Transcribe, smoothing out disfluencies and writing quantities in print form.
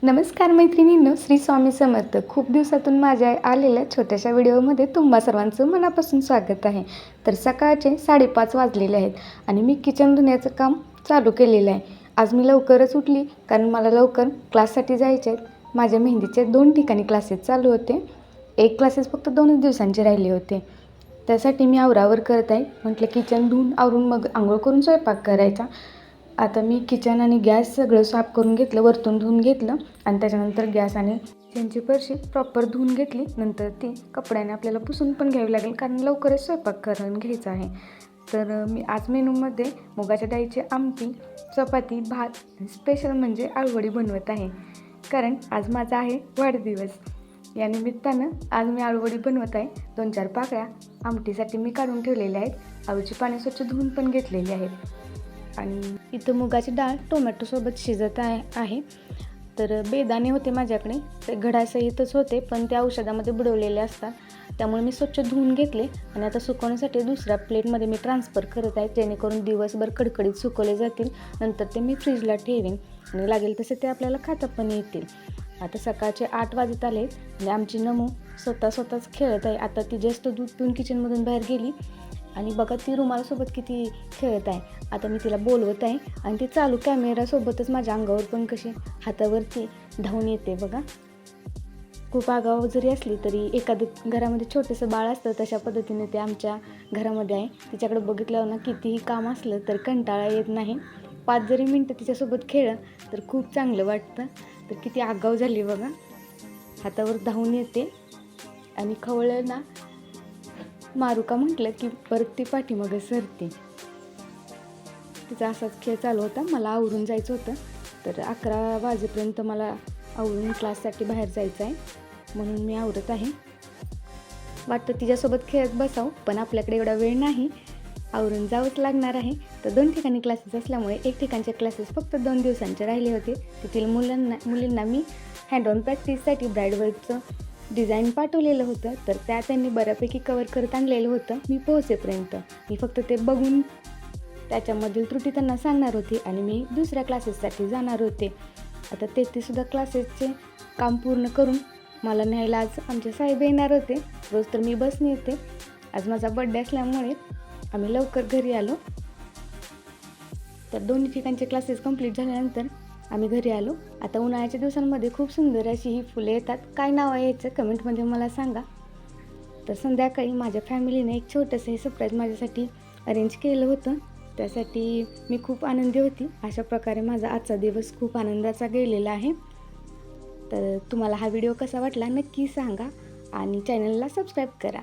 नमस्कार मैत्रिणींनो, श्री स्वामी समर्थ. खूप दिवसातून माझ्या आलेल्या छोट्याशा व्हिडिओमध्ये तुम्हा सर्वांचं मनापासून स्वागत आहे. तर सकाळचे 5:30 वाजलेले आहेत आणि मी किचन धुण्याचं काम चालू केलेलं आहे. आज मी लवकरच उठली कारण मला लवकर क्लाससाठी जायचे आहेत. माझ्या मेहंदीचे 2 ठिकाणी क्लासेस चालू होते. एक क्लासेस फक्त 2च दिवसांचे राहिले होते. त्यासाठी मी आवरावर करत आहे. म्हटलं किचन धुवून आवरून मग आंघोळ करून स्वयंपाक करायचा. आता मी किचन आणि गॅस सगळं साफ करून घेतलं, वरतून धुवून घेतलं आणि त्याच्यानंतर गॅस आणि किचनची फरशी प्रॉपर धुवून घेतली. नंतर ती कपड्याने आपल्याला पुसून पण घ्यावी लागेल कारण लवकरच स्वयंपाक करून घ्यायचा आहे. तर मी आज मेनूमध्ये मुगाच्या डाळीची आमटी, चपाती, भात, स्पेशल म्हणजे आळूवडी बनवत आहे कारण आज माझा आहे वाढदिवस. या निमित्तानं आज मी आळूवडी बनवत आहे. 2-4 पाकळ्या आमटीसाठी मी काढून ठेवलेल्या आहेत. आळूची पाने स्वच्छ धुवून पण घेतलेली आहेत आणि इथं मुगाची डाळ टोमॅटोसोबत शिजत आहे. तर बेदाणे होते माझ्याकडे, ते घडासहितच होते पण ते औषधामध्ये बुडवलेले असतात, त्यामुळे मी स्वच्छ धुवून घेतले आणि आता सुकवण्यासाठी दुसऱ्या प्लेटमध्ये मी ट्रान्सफर करत आहे जेणेकरून दिवसभर कडकडीत सुकवले जातील. नंतर ते मी फ्रीजला ठेवेन आणि लागेल तसे ते आपल्याला खाता पण येतील. आता सकाळचे 8 वाजत आले आणि आमची नमू स्वतःच खेळत आहे. आता ती जास्त दूध पिऊन किचनमधून बाहेर गेली आणि बघा ती रुमालासोबत किती खेळत आहे. आता मी तिला बोलवत आहे आणि ती चालू कॅमेरासोबतच माझ्या अंगावर पण कशी हातावरती धावून येते बघा. खूप आगाऊ जरी असली तरी एखादं घरामध्ये छोटंसं बाळ असतं तशा पद्धतीने ते आमच्या घरामध्ये आहे. तिच्याकडे बघितलं ना कितीही काम असलं तर कंटाळा येत नाही. 5 जरी मिनटं तिच्यासोबत खेळलं तर खूप चांगलं वाटतं. तर किती आगाऊ झाली बघा, हातावर धावून येते आणि खवळलं ना मारू का म्हटलं की परत ती पाठीमागं सरते. तिचा असाच खेळ चालू होता. मला आवरून जायचं होतं तर 11 वाजेपर्यंत मला आवरून क्लाससाठी बाहेर जायचं आहे म्हणून मी आवरत आहे. वाटतं तिच्यासोबत खेळत बसावं पण आपल्याकडे एवढा वेळ नाही, आवरून जावंच लागणार आहे. तर 2 ठिकाणी क्लासेस असल्यामुळे एक ठिकाणचे क्लासेस फक्त 2 दिवसांचे राहिले होते. तेथील मुलींना मी हँड ऑन प्रॅक्टिससाठी ब्राईडवर्कचं डिझाईन पाठवलेलं होतं तर त्या त्यांनी बऱ्यापैकी कवर करत आणलेलं होतं. मी पोहोचेपर्यंत मी फक्त ते बघून त्याच्यामधील त्रुटी त्यांना सांगणार होती आणि मी दुसऱ्या क्लासेससाठी जाणार होते. आता तेथेसुद्धा क्लासेसचे काम पूर्ण करून मला न्यायला आज आमचे साहेब येणार होते. रोज तर मी बसने येते, आज माझा बड्डे असल्यामुळे आम्ही लवकर घरी आलो. तर 2 ठिकाणचे क्लासेस कंप्लीट झाल्यानंतर आम्ही घरी आलो. आता उन्हाळ्याच्या दिवसांमध्ये खूप सुंदर अशी ही फुले येतात. काय नाव आहे याचं कमेंटमध्ये मला सांगा. तर संध्याकाळी माझ्या फॅमिलीने एक छोटंसं हे सरप्राईज माझ्यासाठी अरेंज केलं होतं, त्यासाठी मी खूप आनंदी होती. अशा प्रकारे माझा आजचा दिवस खूप आनंदाचा गेलेला आहे. तर तुम्हाला हा व्हिडिओ कसा वाटला नक्की सांगा आणि चॅनलला सबस्क्राईब करा.